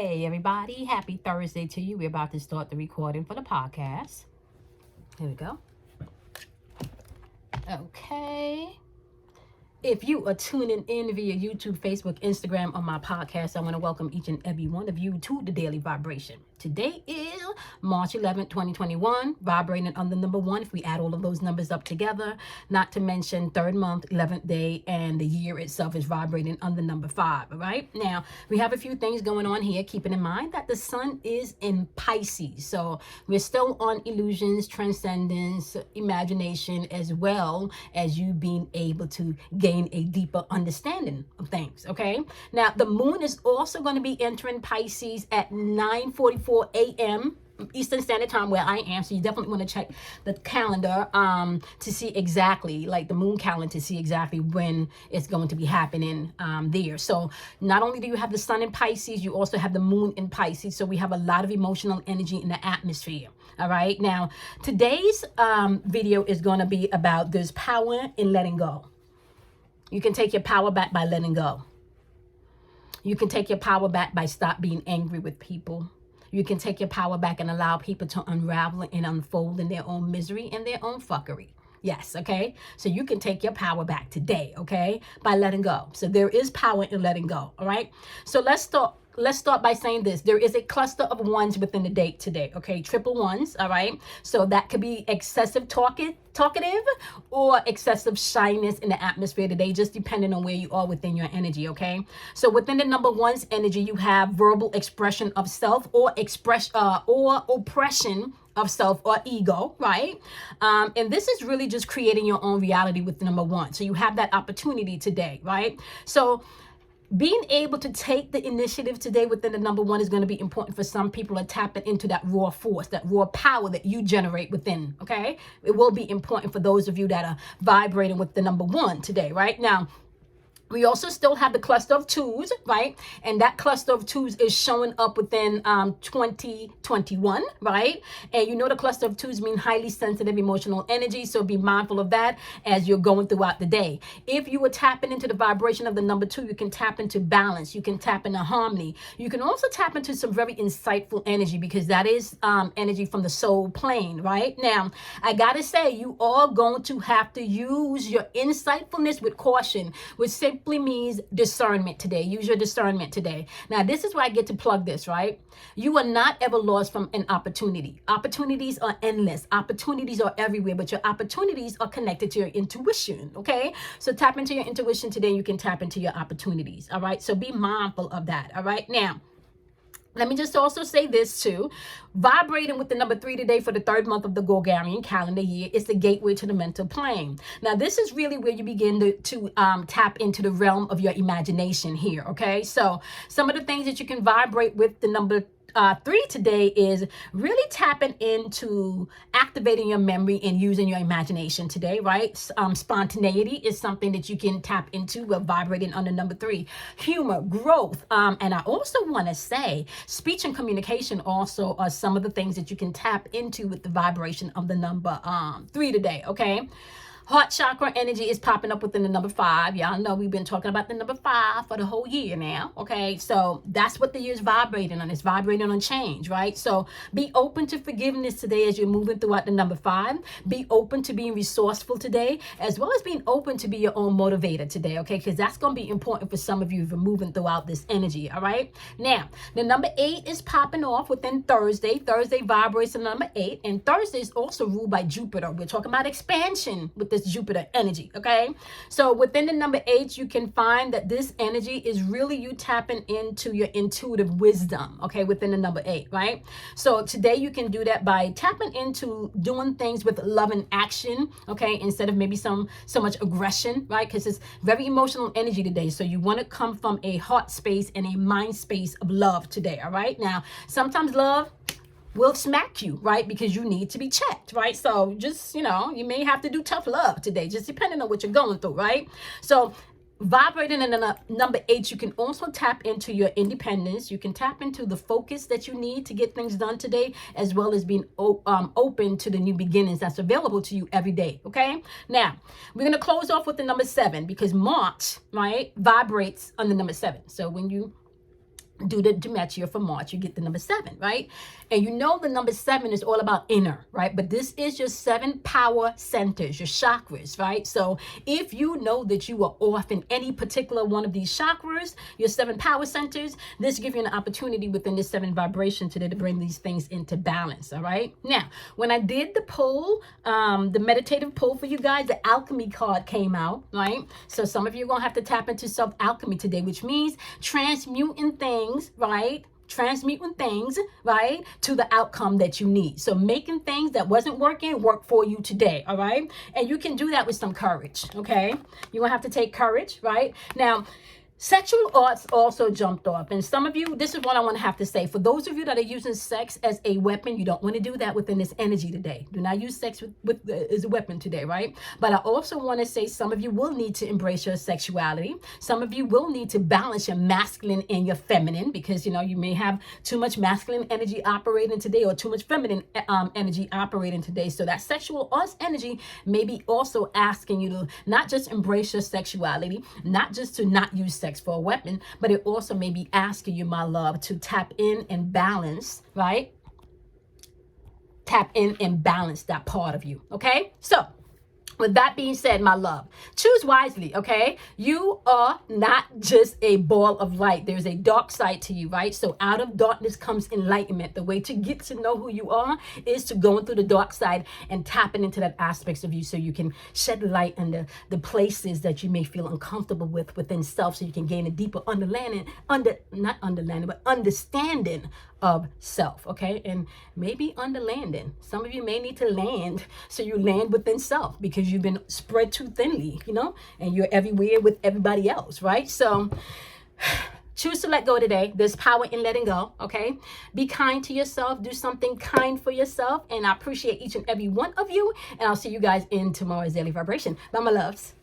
Hey everybody, happy Thursday to you. We're about to start the recording for the podcast. Here we go. Okay. If you are tuning in via YouTube, Facebook, Instagram, or my podcast, I want to welcome each and every one of you to the Daily Vibration. Today is March 11th, 2021, vibrating on the number 1 if we add all of those numbers up together, not to mention 3rd month, 11th day, and the year itself is vibrating on the number 5, all right? Now, we have a few things going on here, keeping in mind that the sun is in Pisces, so we're still on illusions, transcendence, imagination, as well as you being able to gain a deeper understanding of things, okay? Now, the moon is also going to be entering Pisces at 9:44 a.m. Eastern Standard Time where I am, so you definitely want to check the calendar to see exactly, like the moon calendar, to see exactly when it's going to be happening there. So not only do you have the sun in Pisces, you also have the moon in Pisces, so we have a lot of emotional energy in the atmosphere. All right, now today's video is going to be about there's power in letting go. You can take your power back by letting go. You can take your power back by stop being angry with people. You can take your power back and allow people to unravel and unfold in their own misery and their own fuckery. Yes, okay? So you can take your power back today, okay? By letting go. So there is power in letting go, all right? So let's start by saying this. There is a cluster of ones within the date today, okay? Triple ones, all right? So that could be excessive talkative or excessive shyness in the atmosphere today, just depending on where you are within your energy, okay? So within the number 1's energy, you have verbal expression of self or oppression of self or ego, right? And this is really just creating your own reality with the number 1. So you have that opportunity today, right? So being able to take the initiative today within the number 1 is going to be important for some people to tap into that raw force, that raw power that you generate within, okay? It will be important for those of you that are vibrating with the number 1 today, right? Now, we also still have the cluster of 2s, right? And that cluster of 2s is showing up within 2021, right? And you know the cluster of 2s mean highly sensitive emotional energy, so be mindful of that as you're going throughout the day. If you were tapping into the vibration of the number 2, you can tap into balance, you can tap into harmony. You can also tap into some very insightful energy because that is energy from the soul plane, right? Now, I gotta say, you are going to have to use your insightfulness with caution, which simply means discernment today. Use your discernment today. Now, this is where I get to plug this, right? You are not ever lost from an opportunity. Opportunities are endless. Opportunities are everywhere, but your opportunities are connected to your intuition, okay? So tap into your intuition today. You can tap into your opportunities, all right? So be mindful of that, all right? Now, let me just also say this too. Vibrating with the number 3 today for the 3rd month of the Gregorian calendar year is the gateway to the mental plane. Now, this is really where you begin to tap into the realm of your imagination here, okay? So some of the things that you can vibrate with the number 3 today is really tapping into activating your memory and using your imagination today, right? Spontaneity is something that you can tap into while vibrating on the number 3. Humor, growth, and I also want to say speech and communication also are some of the things that you can tap into with the vibration of the number 3 today, okay? Heart chakra energy is popping up within the number 5. Y'all know we've been talking about the number 5 for the whole year now, okay? So that's what the year is vibrating on. It's vibrating on change, right? So be open to forgiveness today as you're moving throughout the number 5. Be open to being resourceful today, as well as being open to be your own motivator today, okay? Because that's going to be important for some of you if you're moving throughout this energy, all right? Now, the number 8 is popping off within Thursday. Thursday vibrates the number 8, and Thursday is also ruled by Jupiter. We're talking about expansion with this Jupiter energy, okay? So within the number 8, you can find that this energy is really you tapping into your intuitive wisdom, okay, within the number 8, right? So today you can do that by tapping into doing things with love and action, okay, instead of maybe so much aggression, right? Because it's very emotional energy today. So you want to come from a heart space and a mind space of love today, all right? Now, sometimes love will smack you, right? Because you need to be checked, right? So just, you may have to do tough love today, just depending on what you're going through, right? So vibrating in the number 8, you can also tap into your independence. You can tap into the focus that you need to get things done today, as well as being open to the new beginnings that's available to you every day, okay? Now, we're going to close off with the number 7 because March, right, vibrates on the number 7. So when you do the gematria for March, you get the number 7, right? And you know the number 7 is all about inner, right? But this is your 7 power centers, your chakras, right? So if you know that you are off in any particular one of these chakras, your 7 power centers, this gives you an opportunity within this 7 vibration today to bring these things into balance, all right? Now, when I did the poll, the meditative poll for you guys, the alchemy card came out, right? So some of you are going to have to tap into self-alchemy today, which means transmuting things, right? Transmuting things, right, to the outcome that you need. So making things that wasn't working work for you today, all right? And you can do that with some courage, okay? You're gonna have to take courage, right? Now, sexual arts also jumped off. And some of you, this is what I want to have to say. For those of you that are using sex as a weapon, you don't want to do that within this energy today. Do not use sex as a weapon today, right? But I also want to say some of you will need to embrace your sexuality. Some of you will need to balance your masculine and your feminine, because, you know, you may have too much masculine energy operating today or too much feminine energy operating today. So that sexual arts energy may be also asking you to not just embrace your sexuality, not just to not use sex for a weapon, but it also may be asking you, my love, to tap in and balance, right? Tap in and balance that part of you, okay? So, with that being said, my love, choose wisely, okay? You are not just a ball of light. There's a dark side to you, right? So out of darkness comes enlightenment. The way to get to know who you are is to go through the dark side and tapping into that aspects of you so you can shed light on the places that you may feel uncomfortable with within self, so you can gain a deeper understanding of self, okay? And maybe underlanding. Some of you may need to land, so you land within self, because you've been spread too thinly, you know, and you're everywhere with everybody else, right? So choose to let go today. There's power in letting go, okay? Be kind to yourself. Do something kind for yourself. And I appreciate each and every one of you. And I'll see you guys in tomorrow's Daily Vibration. Bye, my loves.